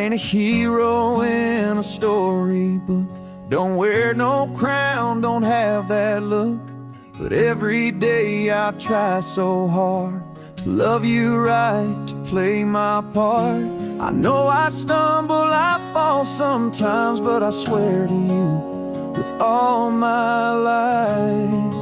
ain't a hero in a storybook, don't wear no crown, don't have that look. But every day I try so hard to love you right, to play my part. I know I stumble, I fall sometimes, but I swear to you with all my life,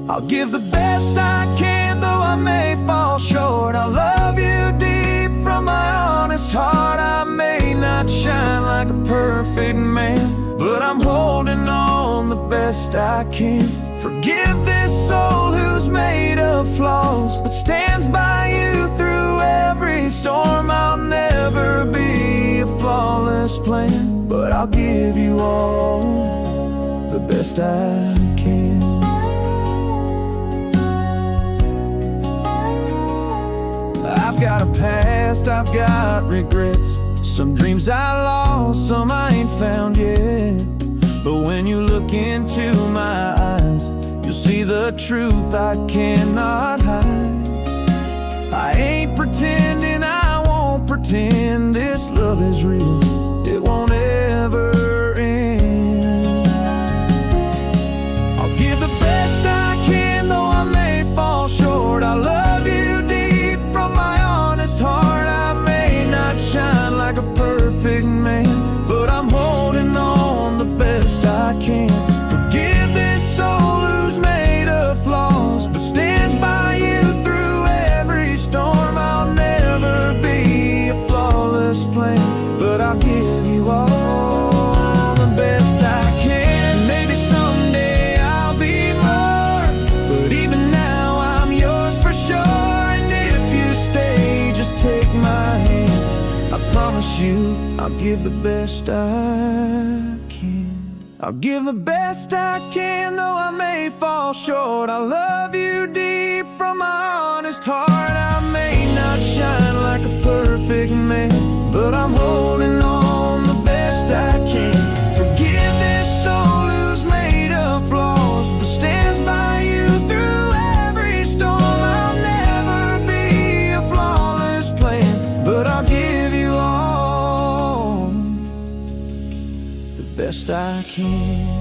I'll give the best I can, though I may fall short. I'll love you deep from my honest heart. I may not shine like a perfect man, but I'm holding on the best I can. Forgive this soul who's made of flaws, but stands by you through every storm. I'll never be a flawless plan, but I'll give you all the best I can. I've got a past, I've got regrets, some dreams I lost, some I ain't found yet. But when you look into my eyes, you'll see the truth I cannot hide. I ain't pretending, I won't pretend. This love is real, it won't ever end. I'll give the best I can, though I may fall short. I love you deep from my honest heart. I may not shine like a perfect man, but I'm holding on the best I can. Forgive this soul who's made of flaws, but stands by you through every storm. I'll never be a flawless plan, but I'll give you all the best I can. Maybe someday I'll be more, but even now I'm yours for sure. And if you stay, just take my hand. I promise you I'll give the best I can. I'll give the best I can, though I may fall short. I love you deep from my honest heart. I may not shine like a perfect man, but I'm holding on the best I can. Forgive this soul who's made of flaws, but stands by you through every storm. I'll never be a flawless plan, but I'll give you all the best I can.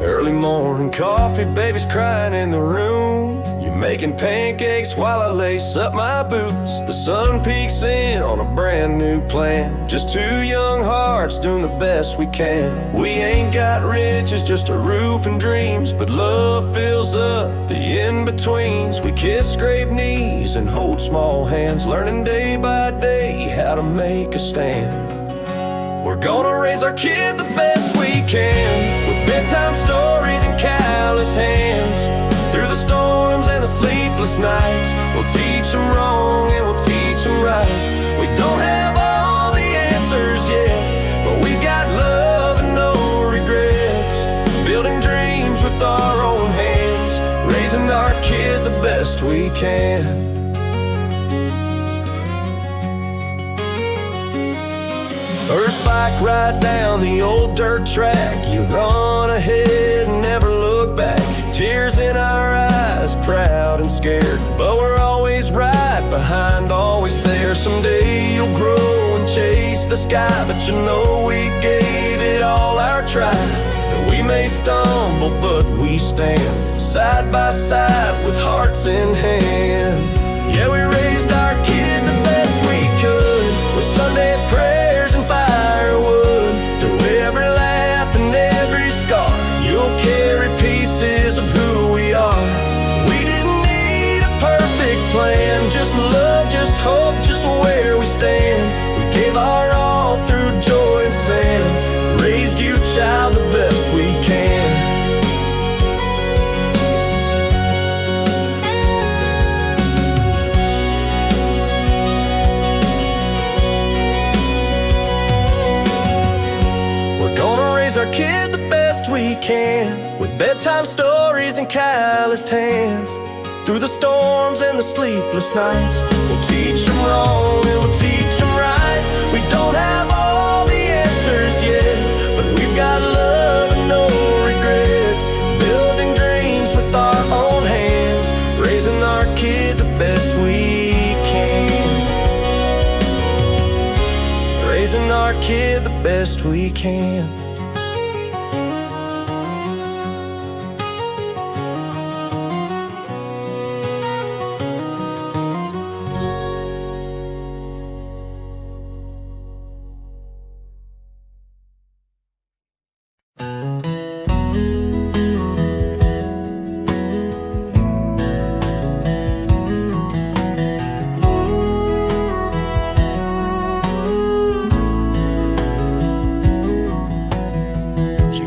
Early morning coffee, baby's crying in the room. You're making pancakes while I lace up my boots. The sun peeks in on a brand new plan. Just two young hearts doing the best we can. We ain't got riches, just a roof and dreams, but love fills up the in-betweens. We kiss, scrape knees, and hold small hands, learning day by day how to make a stand. We're gonna raise our kid the best we can, with bedtime stories and calloused hands. Through the storms and the sleepless nights, we'll teach them wrong and we'll teach them right. We don't have all the answers yet, but we got love and no regrets. Building dreams with our own hands, raising our kid the best we can. First bike ride down the old dirt track, you run ahead and never look back. Tears in our eyes, proud and scared, but we're always right behind, always there. Someday you'll grow and chase the sky, but you know we gave it all our try. And we may stumble, but we stand side by side with hearts in hand. Yeah, we raised our kid the best we could, with Sunday prayers and firewood. Through every laugh and every scar, you'll carry pieces of who we are. We didn't need a perfect plan, just love, just hope, just where we stand. We gave our all through joy and sand, raised you, child, the best we can. kid the best we can, with bedtime stories and calloused hands. Through the storms and the sleepless nights, we'll teach them wrong and we'll teach them right. We don't have all the answers yet, but we've got love and no regrets. Building dreams with our own hands, raising our kid the best we can. Raising our kid the best we can.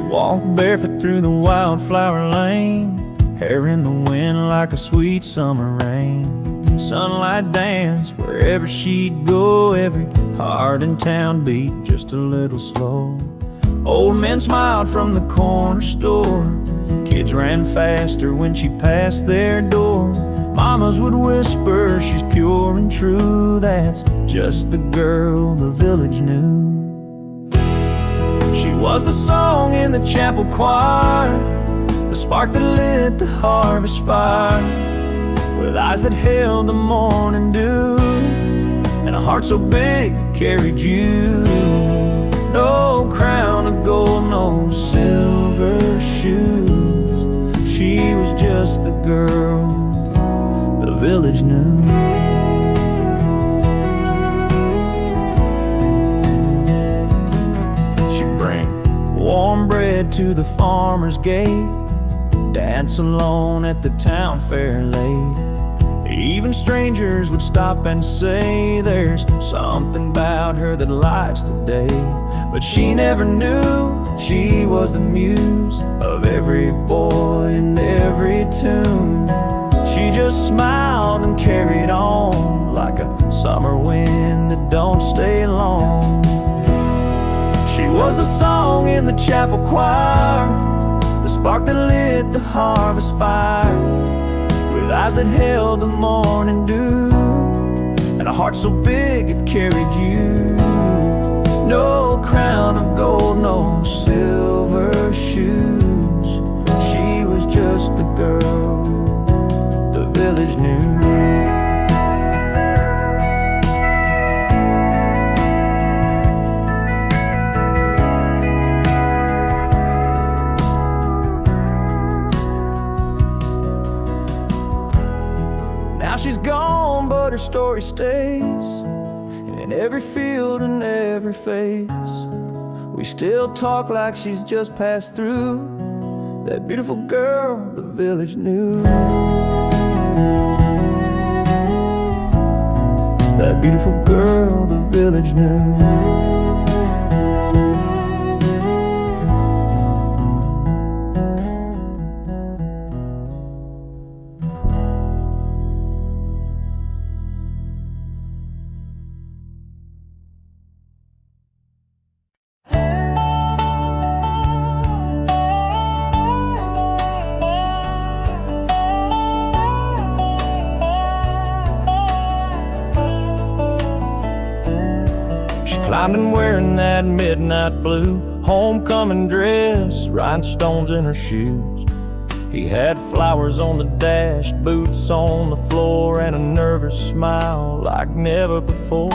Walked barefoot through the wildflower lane, hair in the wind like a sweet summer rain. Sunlight danced wherever she'd go, every heart in town beat just a little slow. Old men smiled from the corner store, kids ran faster when she passed their door. Mamas would whisper, she's pure and true, that's just the girl the village knew. She was the song in the chapel choir, the spark that lit the harvest fire, with eyes that held the morning dew, and a heart so big it carried you. No crown of gold, no silver shoes, she was just the girl the village knew. Warm bread to the farmer's gate, dance alone at the town fair late. Even strangers would stop and say, there's something about her that lights the day. But she never knew she was the muse of every boy and every tune. She just smiled and carried on like a summer wind that don't stay long. She was the song in the chapel choir, the spark that lit the harvest fire, with eyes that held the morning dew, and a heart so big it carried you. No crown of gold, no silver shoes, she was just the girl the village knew. She's gone, but her story stays, and in every field and every face, we still talk like she's just passed through, that beautiful girl the village knew. That beautiful girl the village knew. Climbed in wearing that midnight blue homecoming dress, rhinestones in her shoes. He had flowers on the dash, boots on the floor, and a nervous smile like never before.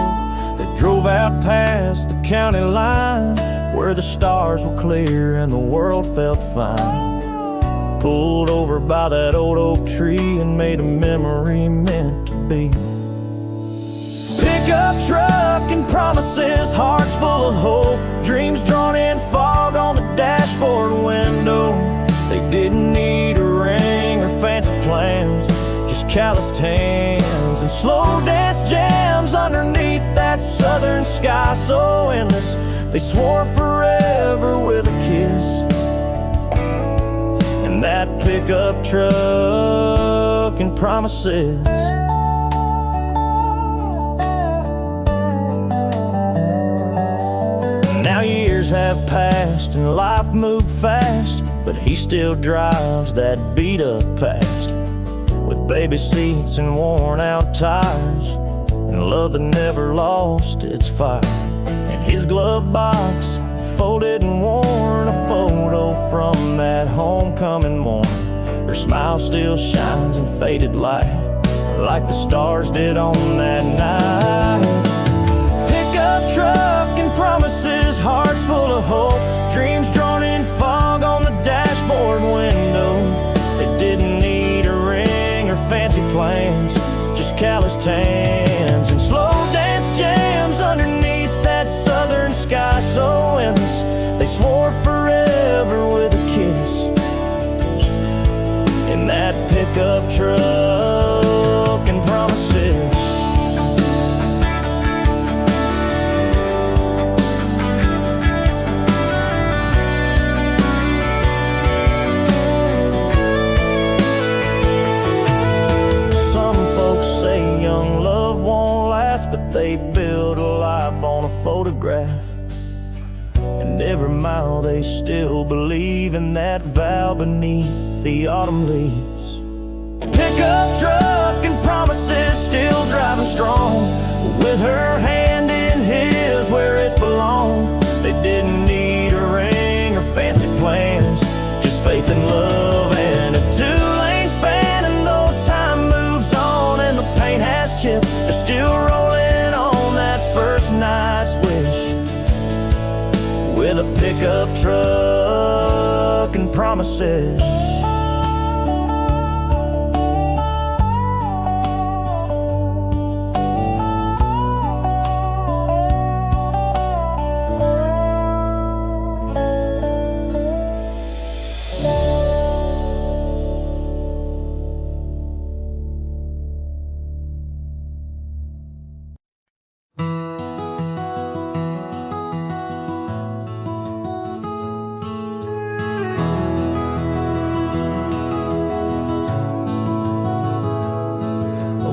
They drove out past the county line, where the stars were clear and the world felt fine. Pulled over by that old oak tree and made a memory meant to be. Pickup truck and promises, hearts full of hope, dreams drawn in fog on the dashboard window. They didn't need a ring or fancy plans, just calloused hands and slow dance jams underneath that southern sky so endless. They swore forever with a kiss. And that pickup truck and promises. Now years have passed and life Life moved fast, but he still drives that beat-up past, with baby seats and worn-out tires, and love that never lost its fire. In his glove box, folded and worn, a photo from that homecoming morn. Her smile still shines in faded light, like the stars did on that night. Pickup truck and promises, hearts full of hope, dreams drawn in fog on the dashboard window. It didn't need a ring or fancy plans, just calloused hands and slow dance jams underneath that southern sky so endless. They swore forever with a kiss in that pickup truck and promises. Some folks say young love won't last, but they build a life on a photograph. And every mile they still believe in that vow beneath the autumn leaves. Pickup truck and promises, still driving strong, with her hand in his where it's belonged. They didn't need a ring or fancy plans, just faith and love and a two-lane span. And though time moves on and the paint has chipped, they're still rolling on that first night's wish, with a pickup truck and promises.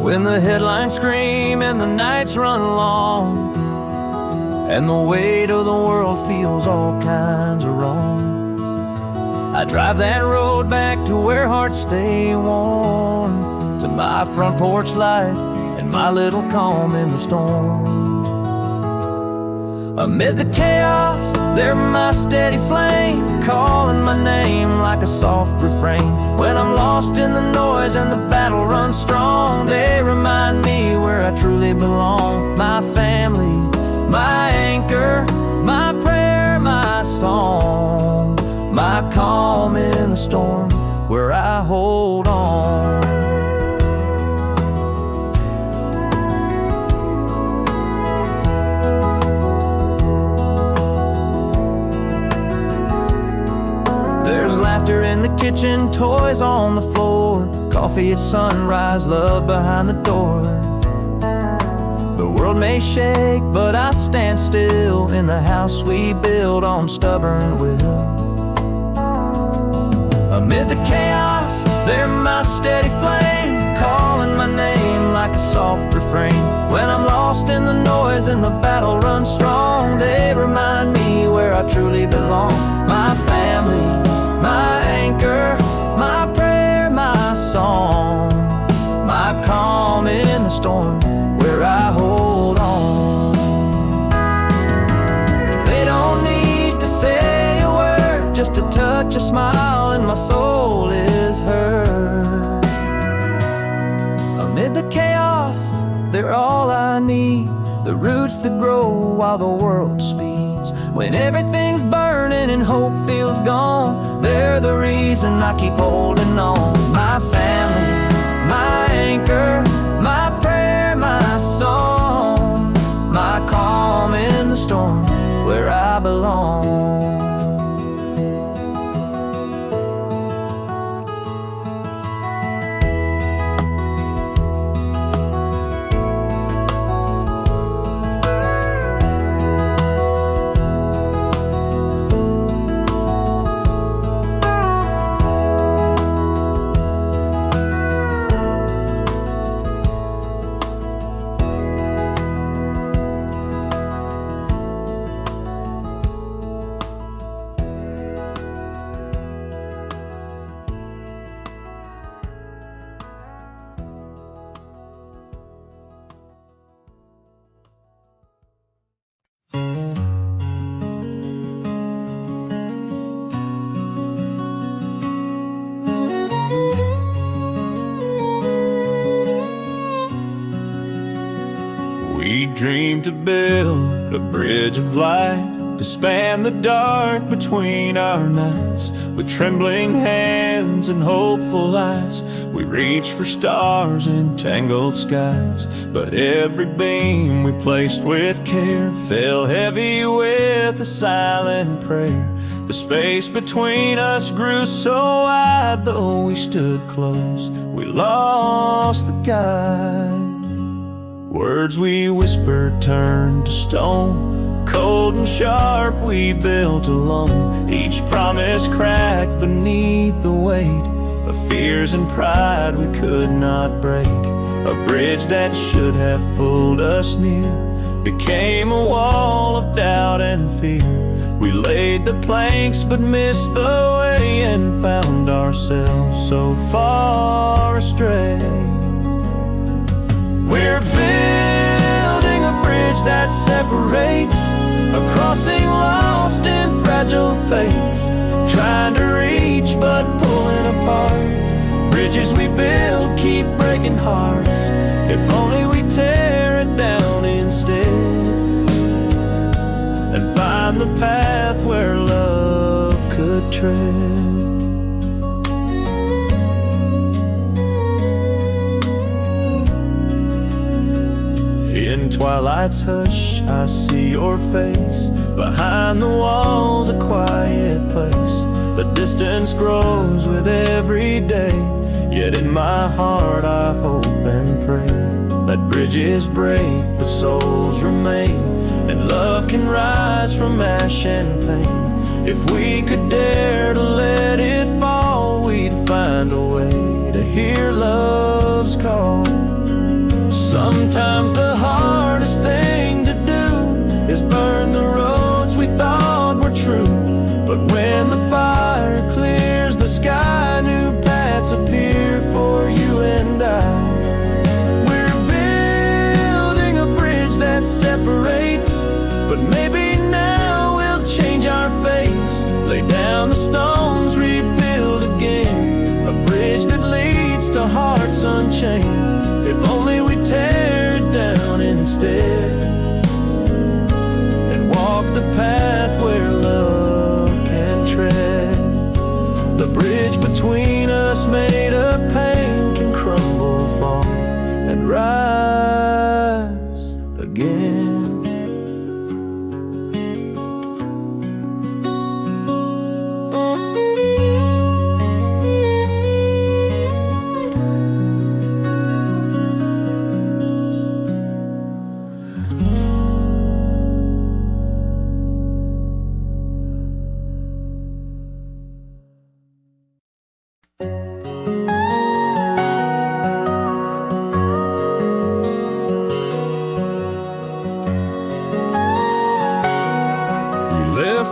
When the headlines scream and the nights run long, and the weight of the world feels all kinds of wrong, I drive that road back to where hearts stay warm, to my front porch light and my little calm in the storm. Amid the chaos, they're my steady flame, calling my name like a soft refrain. When I'm lost in the noise and the battle runs strong, they remind me where I truly belong. My family, my anchor, my prayer, my song, my calm in the storm, where I hold on. There's laughter in the kitchen, toys on the floor, coffee at sunrise, love behind the door. The world may shake, but I stand still in the house we build on stubborn will. Amid the chaos, they're my steady flame, calling my name like a soft refrain. When I'm lost in the noise and the battle runs strong, they remind me where I truly belong. My family, my anchor, my prayer, my song, my calm in the storm, where I hold on. They don't need to say a word, just to touch a smile and my soul is heard. Amid the chaos, they're all I need, the roots that grow while the world speeds. When everything's burning and hope feels gone, they're the reason I keep holding on. My family, my anchor, my prayer, my song, my calm in the storm, where I belong. came to build a bridge of light to span the dark between our nights. With trembling hands and hopeful eyes, we reached for stars in tangled skies. But every beam we placed with care fell heavy with a silent prayer. The space between us grew so wide, though we stood close, we lost the guide. Words we whispered turned to stone, cold and sharp we built alone. Each promise cracked beneath the weight of fears and pride we could not break. A bridge that should have pulled us near became a wall of doubt and fear. We laid the planks but missed the way and found ourselves so far astray. We're building a bridge that separates, a crossing lost in fragile fates, trying to reach but pulling apart. Bridges we build keep breaking hearts, if only we tear it down instead and find the path where love could tread. In twilight's hush, I see your face. Behind the walls, a quiet place. The distance grows with every day, yet in my heart I hope and pray that bridges break but souls remain, and love can rise from ash and pain. If we could dare to let it fall, we'd find a way to hear love's call. Sometimes the hardest thing to do is burn the roads we thought were true. But when the fire clears the sky, new paths appear for you and I. We're building a bridge that separates, but maybe now we'll change our fates. Lay down the stones, rebuild again, a bridge that leads to hearts unchained. If only we tear it down instead and walk the path where love can tread. The bridge between us made of pain can crumble, fall, and rise again.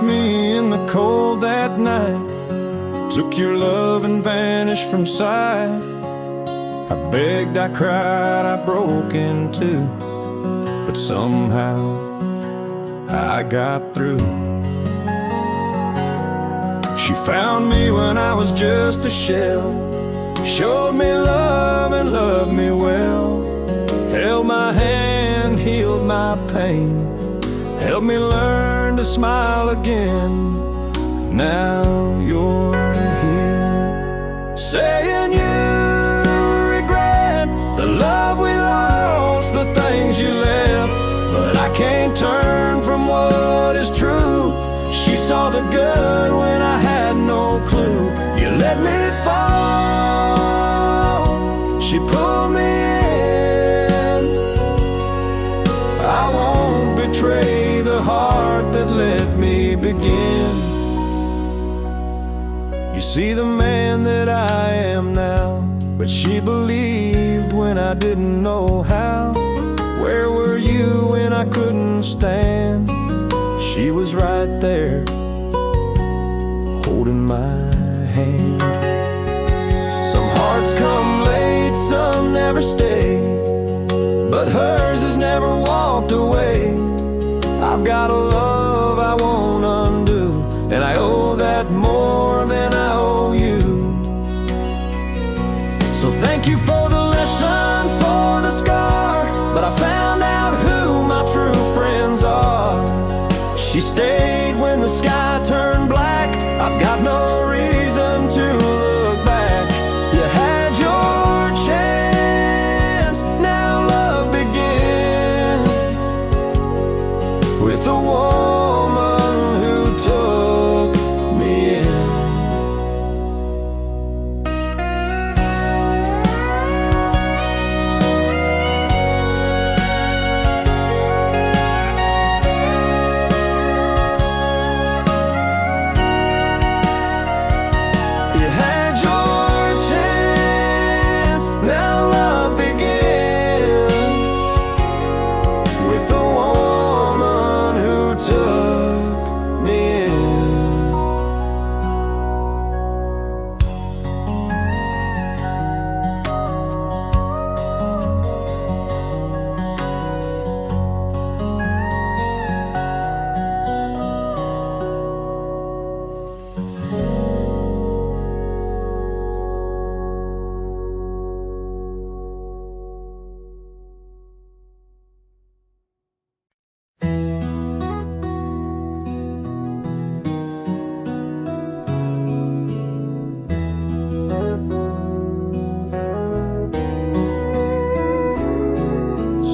Me in the cold that night, took your love and vanished from sight. I begged, I cried, I broke in two, but somehow I got through. She found me when I was just a shell, showed me love and loved me well, held my hand, healed my pain, helped me learn to smile again. Now you're here, saying you regret the love we lost, the things you left. But I can't turn from what is true. She saw the good when I had no clue. You let me fall, she pulled me in. I won't betray the heart that let me begin. You see the man that I am now, but she believed when I didn't know how. Where were you when I couldn't stand? She was right there, holding my hand. Some hearts come late, some never stay, but hers has never walked away. I've got a love I won't undo, and I owe that more than I owe you. So thank you for the lesson, for the scar, but I found out who my true She stayed when the sky turned black. I've got no reason to look back. You had your chance, now love begins with a woman who took me in. You had your chance, now love begins with a woman who took me in.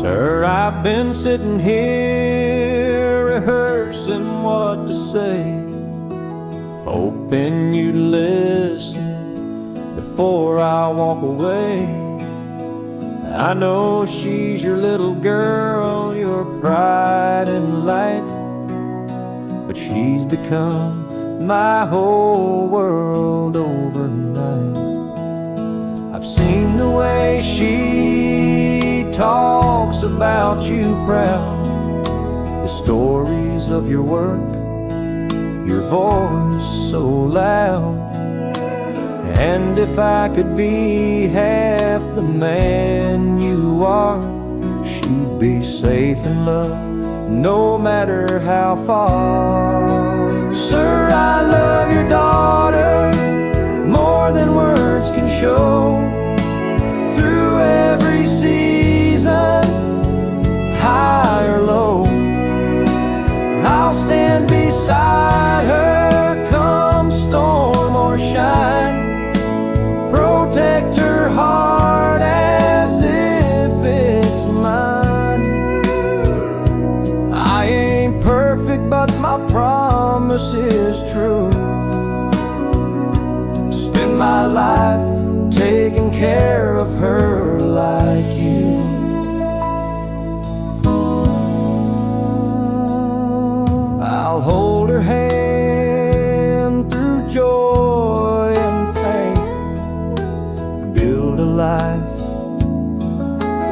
Sir, I've been sitting here rehearsing what to say, hoping you'd listen before I walk away. I know she's your little girl, your pride and light, but she's become my whole world overnight. I've seen the way she talks about you proud, the stories of your work, your voice so loud. And if I could be half the man you are, she'd be safe in love, no matter how far. Sir, I love your daughter more than words can show. Through every season, high or low, I'll stand beside her, come storm or shine, protect her heart as if it's mine. I ain't perfect, but my promise is true, to spend my life taking care of her like you. I'll hold her hand through joy and pain, build a life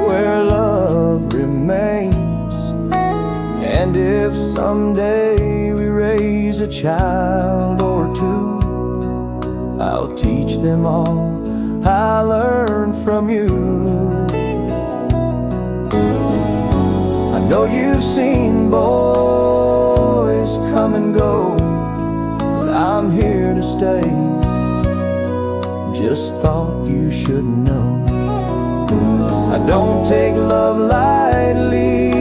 where love remains. And if someday we raise a child or two, I'll teach them all I learned from you. I know you've seen boys come and go, but I'm here to stay. Just thought you should know, I don't take love lightly,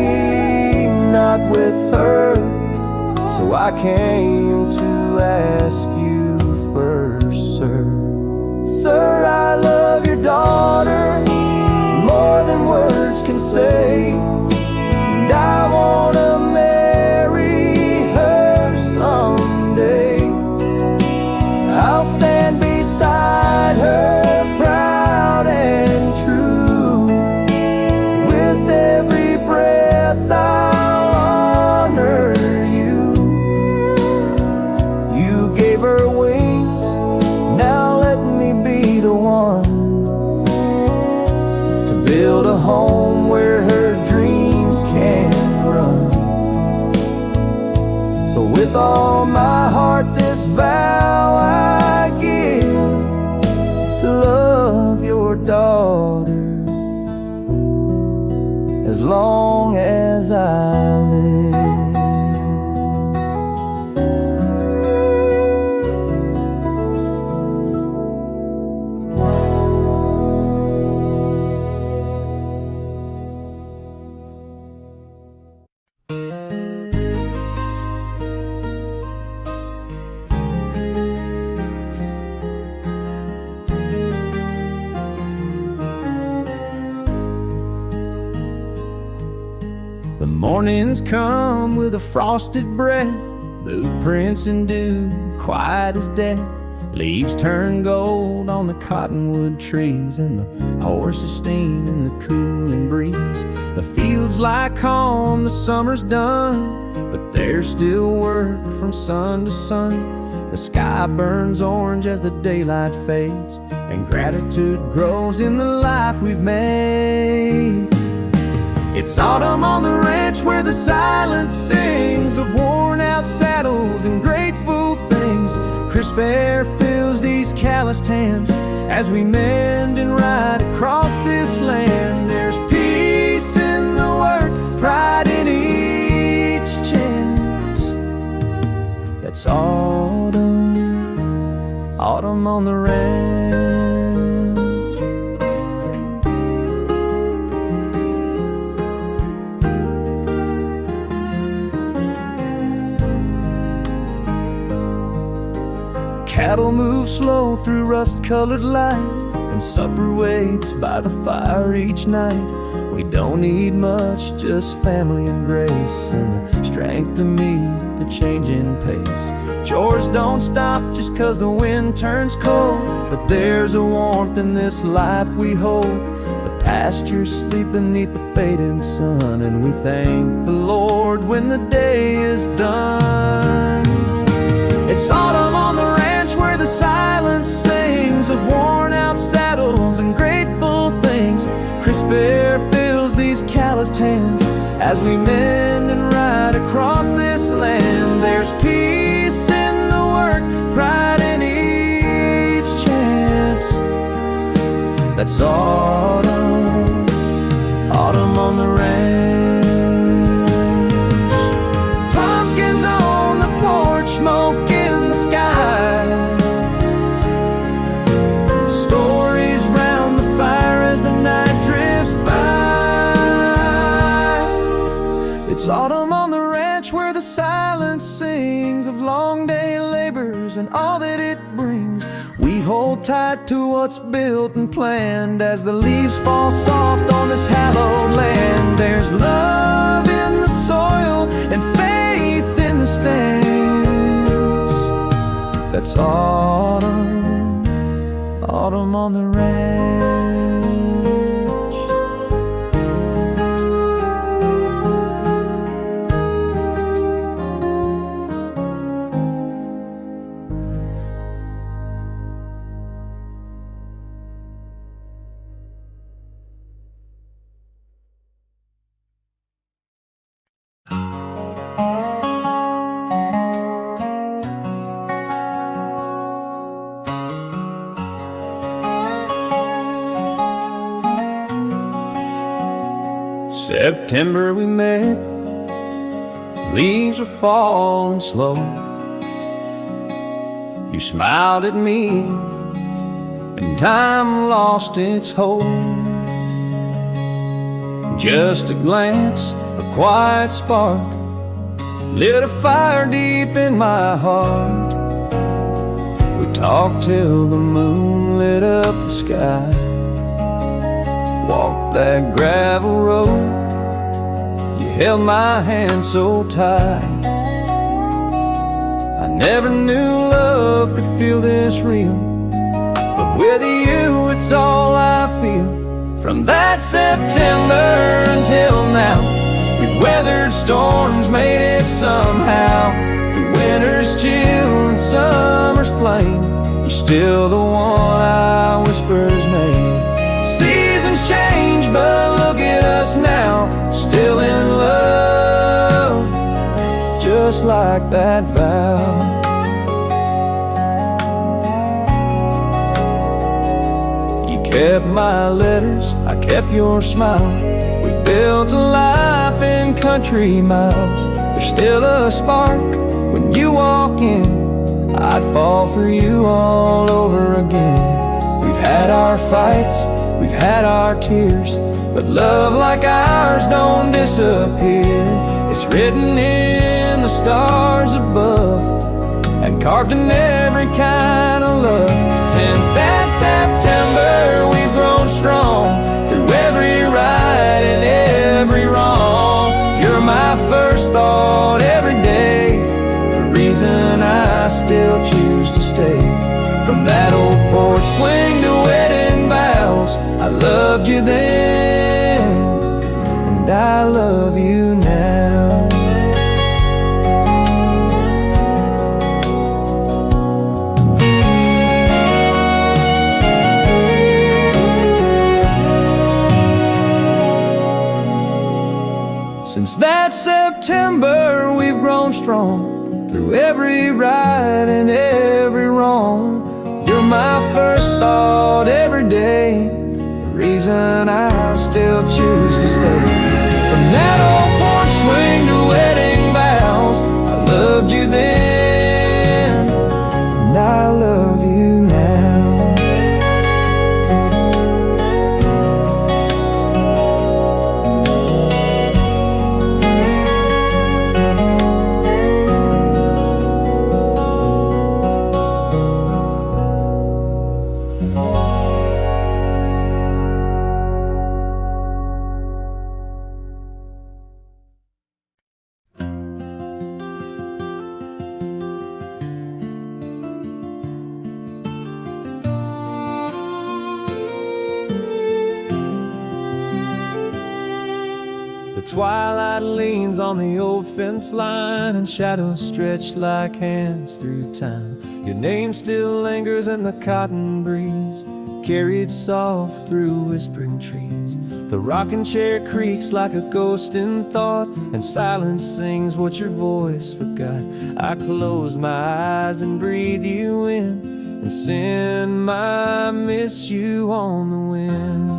not with her. So I came to ask you first, sir. Sir, I love your daughter more than words can say, and I wanna marry her someday. I'll stand beside her, proud and true. With every breath I'll honor you. You gave her wings, now let me be the one to build a home where her dreams can run. So with all my heart this vow I give, to love your daughter as long as I live. Mornings come with a frosted breath, boot prints and dew, quiet as death. Leaves turn gold on the cottonwood trees, and the horses steam in the cooling breeze. The fields lie calm, the summer's done, but there's still work from sun to sun. The sky burns orange as the daylight fades, and gratitude grows in the life we've made. It's autumn on the ranch where the silence sings of worn-out saddles and grateful things. Crisp air fills these calloused hands as we mend and ride across this land. There's peace in the work, pride in each chance. That's autumn, autumn on the ranch. Cattle move slow through rust-colored light, and supper waits by the fire each night. We don't need much, just family and grace, and the strength to meet the changing pace. Chores don't stop just 'cause the wind turns cold, but there's a warmth in this life we hold. The pastures sleep beneath the fading sun, and we thank the Lord when the day is done. It's autumn on the ranch where the silence sings of worn-out saddles and grateful things. Crisp air fills these calloused hands as we mend and ride across this land. There's peace in the work, pride in each chance. That's autumn, autumn on the ranch. Pumpkins on the porch, smoke in the sky. Stories round the fire as the night drifts by. It's autumn on the ranch where the silence sings of long day labors and all that it brings. We hold tight to what's built and planned as the leaves fall soft on this hallowed land. There's love in the soil and faith in the stands. That's autumn, autumn on the ranch. September we met, leaves were falling slow. You smiled at me, and time lost its hold. Just a glance, a quiet spark, lit a fire deep in my heart. We talked till the moon lit up the sky, walked that gravel road. Held my hand so tight. I never knew love could feel this real, but with you it's all I feel. From that September until now, we've weathered storms, made it somehow. Through winter's chill and summer's flame, you're still the one I whisper's name. Seasons change, but look at us now, still in love, just like that vow. You kept my letters, I kept your smile. We built a life in country miles. There's still a spark when you walk in, I'd fall for you all over again. We've had our fights, we've had our tears, but love like ours don't disappear. It's written in the stars above and carved in every kind of love. Since that September we've grown strong, through every right and every wrong. You're my strong through every right and every wrong. You're my first thought every day, the reason I still choose to stay. From that old porch swing to wedding vows, I loved you then, and I love you now. The twilight leans on the old fence line, and shadows stretch like hands through time. Your name still lingers in the cotton breeze, carried soft through whispering trees. The rocking chair creaks like a ghost in thought, and silence sings what your voice forgot. I close my eyes and breathe you in, and send my miss you on the wind.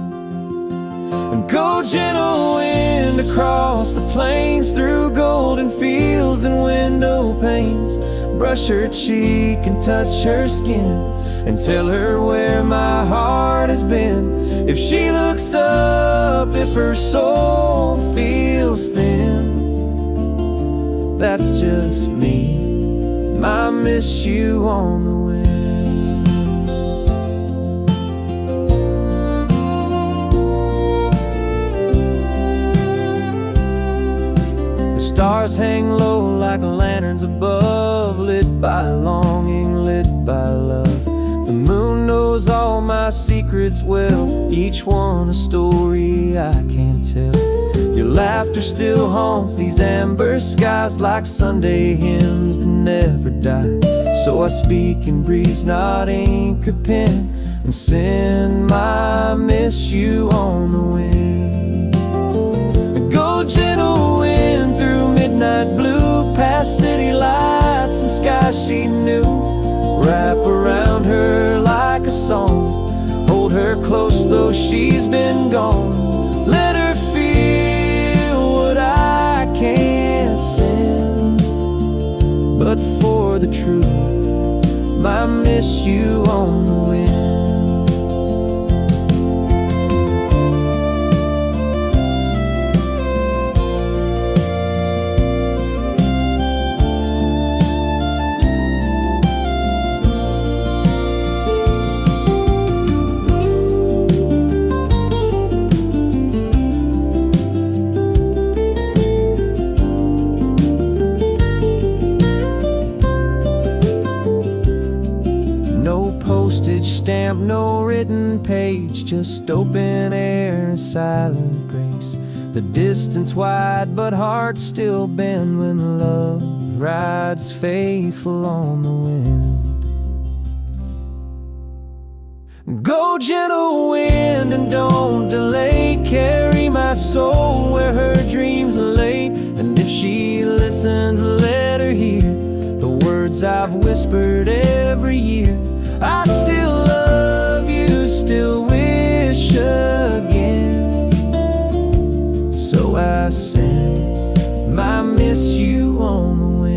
And go gentle wind across the plains, through golden fields and window panes. Brush her cheek and touch her skin, and tell her where my heart has been. If she looks up, if her soul feels thin, that's just me, I miss you on the wind. Stars hang low like lanterns above, lit by longing, lit by love. The moon knows all my secrets well, each one a story I can't tell. Your laughter still haunts these amber skies, like Sunday hymns that never die. So I speak in breeze, not ink or pen, and send my miss you on the wind. Go gentle wind through midnight blue, past city lights and skies she knew. Wrap around her like a song, hold her close though she's been gone. Let her feel what I can't send, but for the truth, I miss you on the wind. Stamp, no written page, just open air and silent grace. The distance wide, but hearts still bend when love rides faithful on the wind. Go gentle wind and don't delay, carry my soul where her dreams are laid. And if she listens, let her hear the words I've whispered every year. I still love you, still wish again. So I send my miss you on the wind.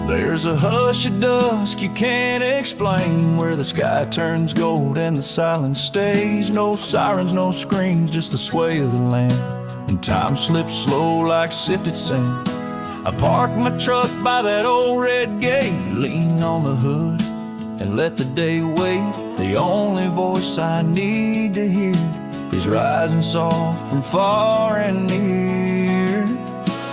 There's a hush at dusk you can't explain, where the sky turns gold and the silence stays. No sirens, no screams, just the sway of the land, and time slips slow like sifted sand. I park my truck by that old red gate, lean on the hood and let the day wait. The only voice I need to hear is rising soft from far and near.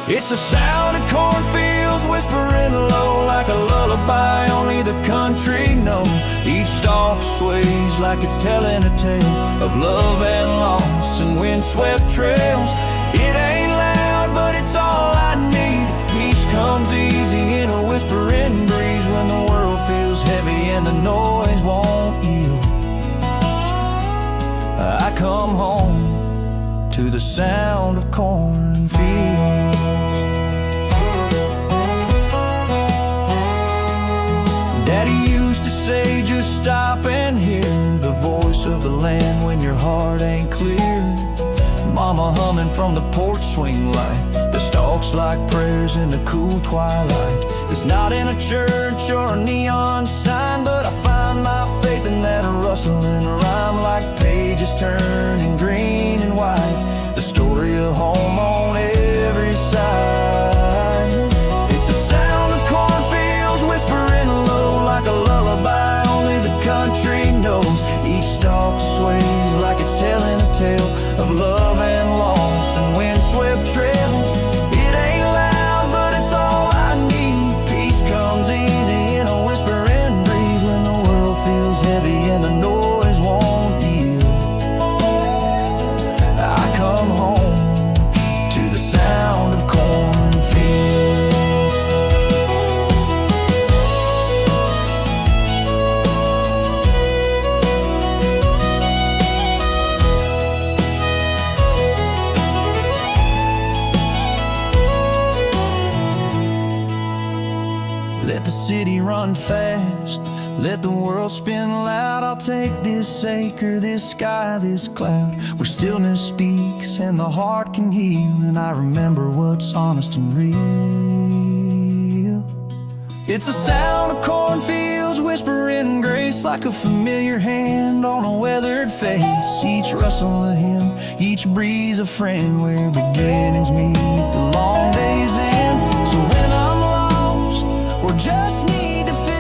It's the sound of cornfields whispering low like a lullaby only the country knows. Each stalk sways like it's telling a tale of love and loss and windswept trails. It ain't loud, but it's all I need. Peace comes easy in a whispering breeze when the world feels heavy and the noise won't yield. I come home to the sound of cornfields. Daddy used to say, just stop and hear the voice of the land when your heart ain't clear. Mama humming from the porch swing light, the stalks like prayers in the cool twilight. It's not in a church or a neon sign, but I find my faith in that rustling rhyme, like pages turning green and white, the story of home on every side. It's the sound of cornfields whispering low like a lullaby only the country knows. Each stalk sways like it's telling a tale of love and loss and windswept trails. It ain't loud, but it's all I need. Peace comes easy in a whispering breeze when the world feels heavy and the noise won't yield. I come home to the sound of cornfields. Let the city run fast, let the world spin loud. I'll take this acre, this sky, this cloud, where stillness speaks and the heart can heal, and I remember what's honest and real. It's the sound of cornfields whispering grace like a familiar hand on a weathered face. Each rustle a hymn, each breeze a friend, where beginnings meet the long day's end. So when I'm lost or just need to feel,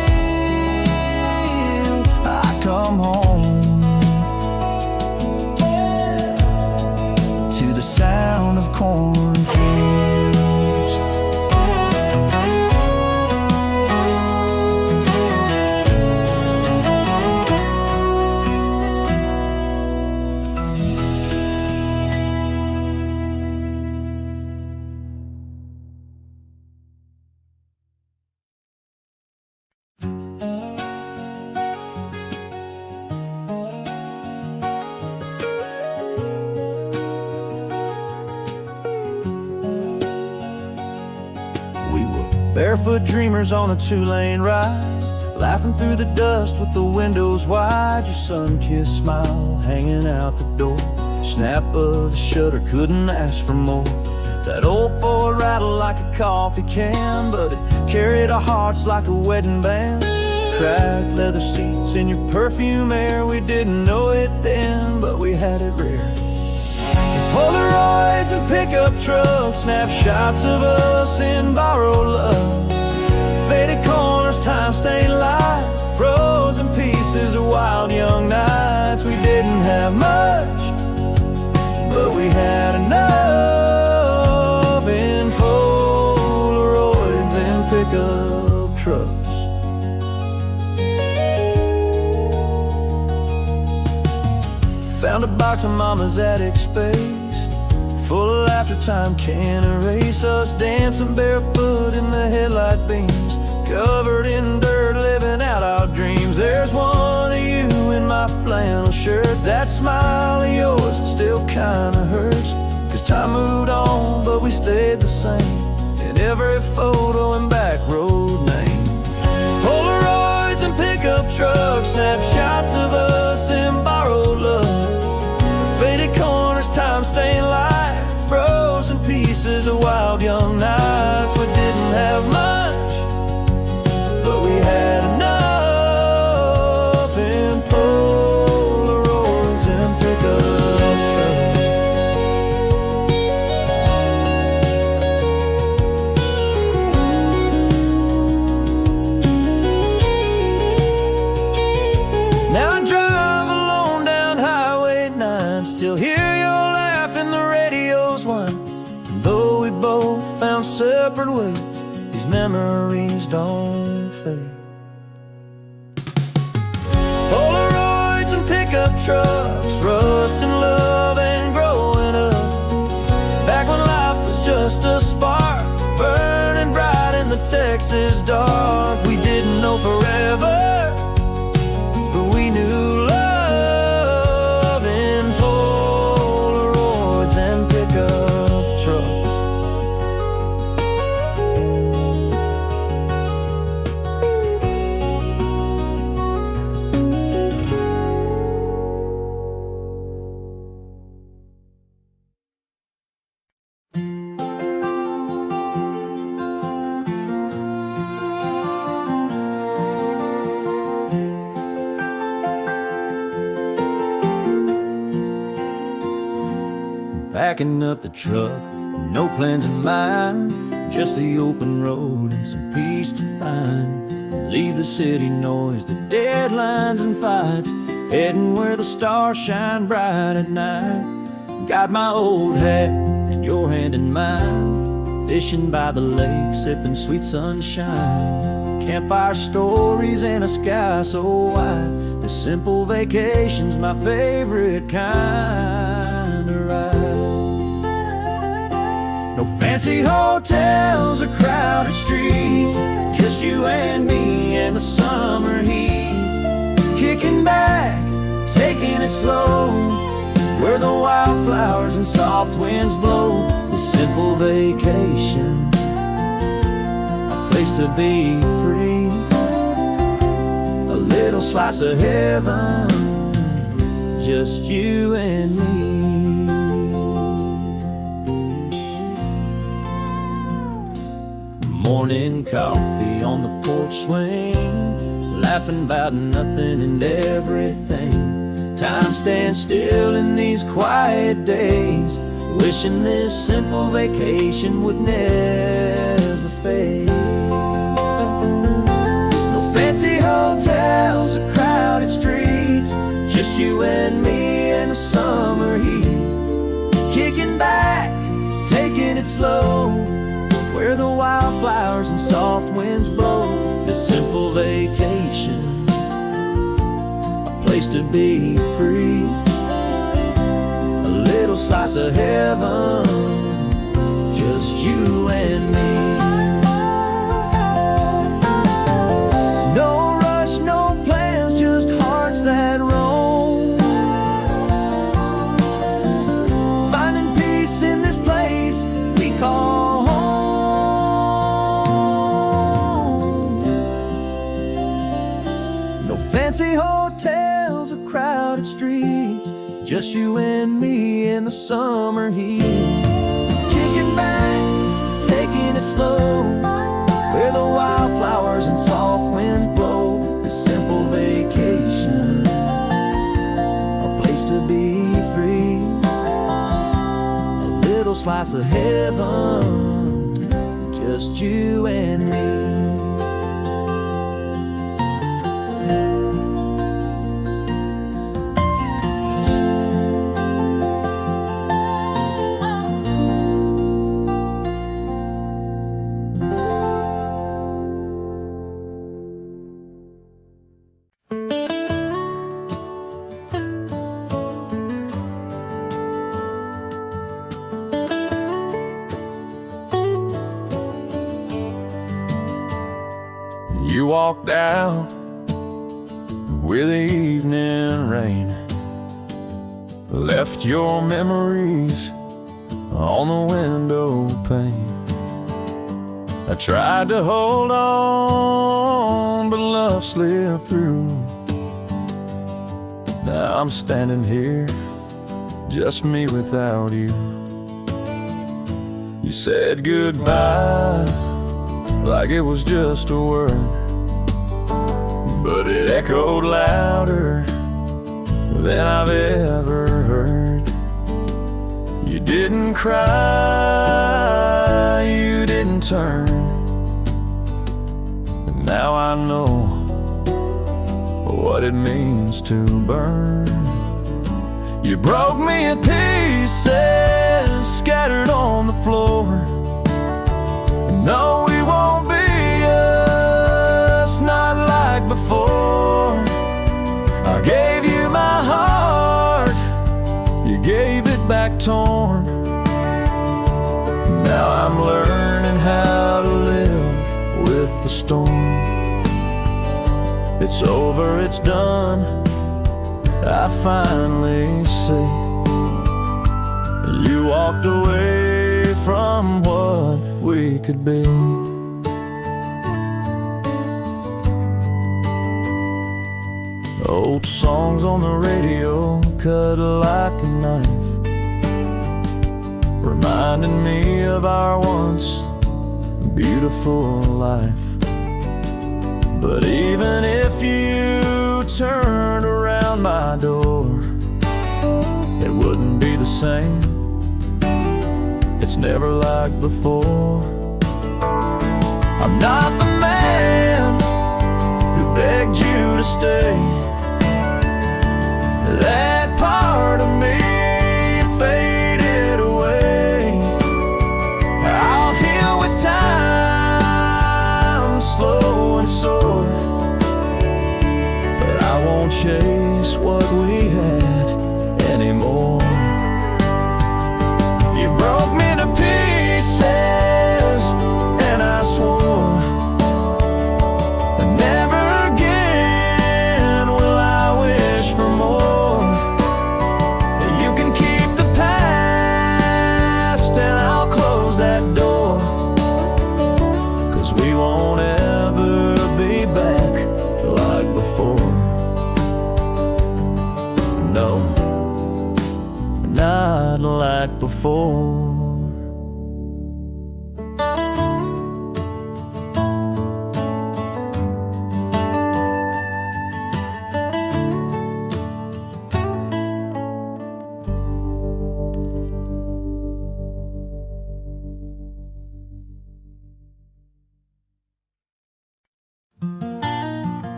I come home to the sound of cornfields. Barefoot dreamers on a two-lane ride, laughing through the dust with the windows wide. Your sun-kissed smile hanging out the door, snap of the shutter, couldn't ask for more. That old Ford rattled like a coffee can, but it carried our hearts like a wedding band. Cracked leather seats in your perfume air, we didn't know it then, but we had it rare. Polaroids and pickup trucks, snapshots of us in borrowed love. Faded corners, time-stained life, frozen pieces of wild young nights. We didn't have much, but we had enough in Polaroids and pickup trucks. Found a box of Mama's attic space, full of laughter time can't erase us, dancing barefoot in the headlight beams, covered in dirt, living out our dreams. There's one of you in my flannel shirt, that smile of yours that still kinda hurts, 'cause time moved on but we stayed the same, in every photo and back road name. Polaroids and pickup trucks, snapshots of us in borrowed love. Faded corners, time-stained life, frozen pieces of wild young nights. We didn't have much, though we both found separate ways, these memories don't fade. Polaroids and pickup trucks, rust and love and growing up. Back when life was just a spark, burning bright in the Texas dark. We didn't know forever, but we knew love in Polaroids and pickup trucks. Packing up the truck, no plans in mind, just the open road and some peace to find. Leave the city noise, the deadlines and fights, heading where the stars shine bright at night. Got my old hat and your hand in mine, fishing by the lake, sipping sweet sunshine. Campfire stories and a sky so wide, this simple vacation's my favorite kind of ride. No fancy hotels or crowded streets, just you and me and the summer heat. Kicking back, taking it slow, where the wildflowers and soft winds blow. This simple vacation, a place to be free, a little slice of heaven, just you and me. Morning coffee on the porch swing, laughing about nothing and everything. Time stands still in these quiet days, wishing this simple vacation would never fade. No fancy hotels or crowded streets, just you and me and the summer heat. Kicking back, taking it slow, where the wildflowers and soft winds blow. This simple vacation, a place to be free, a little slice of heaven, just you and me. No rush, no plans, just hearts that roam, finding peace in this place we call home. Fancy hotels or crowded streets, just you and me in the summer heat. Kicking back, taking it slow, where the wildflowers and soft winds blow. This simple vacation, a place to be free, a little slice of heaven, just you and me. You walked out with the evening rain, left your memories on the window pane. I tried to hold on, but love slipped through. Now I'm standing here, just me without you. You said goodbye like it was just a word, but it echoed louder than I've ever heard. You didn't cry, you didn't turn, and now I know what it means to burn. You broke me in pieces, scattered on the floor. storm. It's over, it's done, I finally see. You walked away from what we could be. Old songs on the radio cut like a knife, reminding me of our once beautiful life. But even if you turned around my door, it wouldn't be the same. It's never like before. I'm not the man who begged you to stay. That part of me faded away. I'll heal with time, slow and sore, but I won't chase what we had anymore. You broke me to pieces, and I swore never again will I wish for more. You can keep the past, and I'll close that door, 'cause we won't ever be back like before. No, not like before.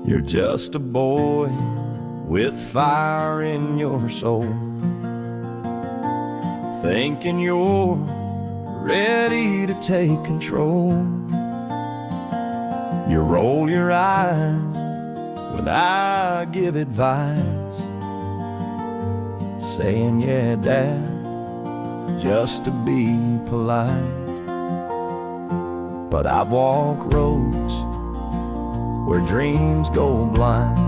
You're just a boy with fire in your soul, thinking you're ready to take control. You roll your eyes when I give advice, saying, yeah, Dad, just to be polite. But I've walked roads where dreams go blind,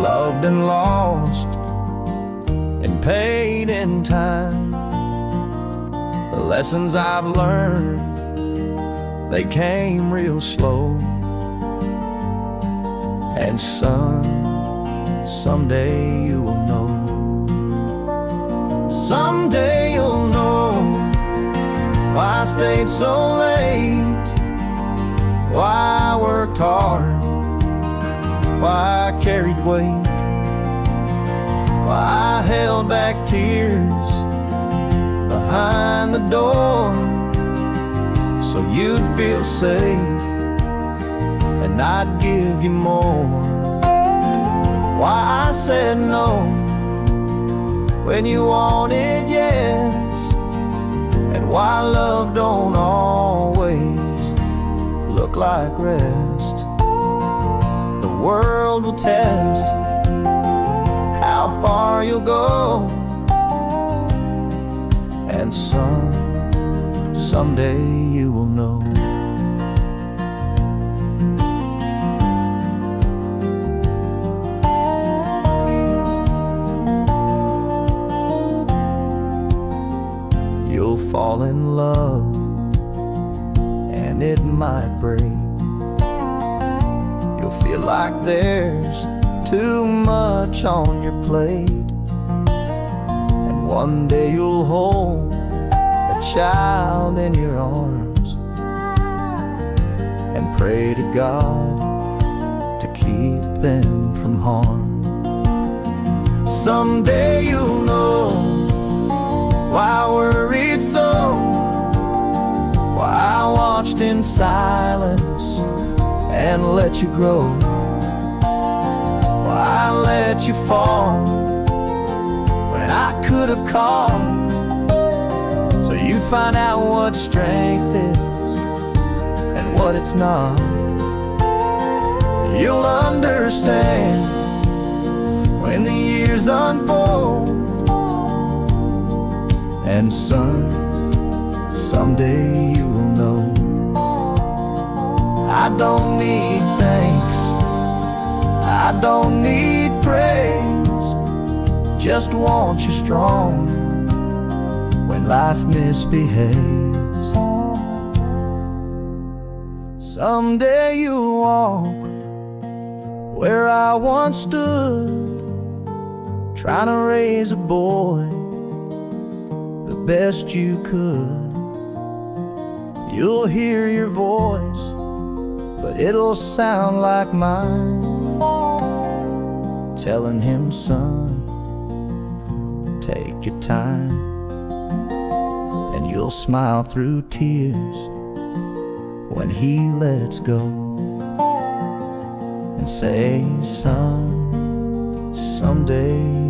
loved and lost and paid in time. The lessons I've learned, they came real slow. And son, someday you will know. Someday you'll know why I stayed so late, why I worked hard, why I carried weight, why I held back tears behind the door, so you'd feel safe and I'd give you more. Why I said no when you wanted yes, and why love don't always look like rest. The world will test how far you'll go, and son, someday you will know. You'll fall in love and it might break. You'll feel like there's too much on your plate, and one day you'll hold a child in your arms and pray to God to keep them from harm. Someday you'll know why I worried so, why I watched in silence and let you grow, why I let you fall when I could have called, so you'd find out what strength is and what it's not. You'll understand when the years unfold. And son, someday you will know. I don't need thanks, I don't need praise, just want you strong when life misbehaves. Someday you'll walk where I once stood, trying to raise a boy the best you could. You'll hear your voice, but it'll sound like mine, telling him, son, take your time. And you'll smile through tears when he lets go, and say, son, someday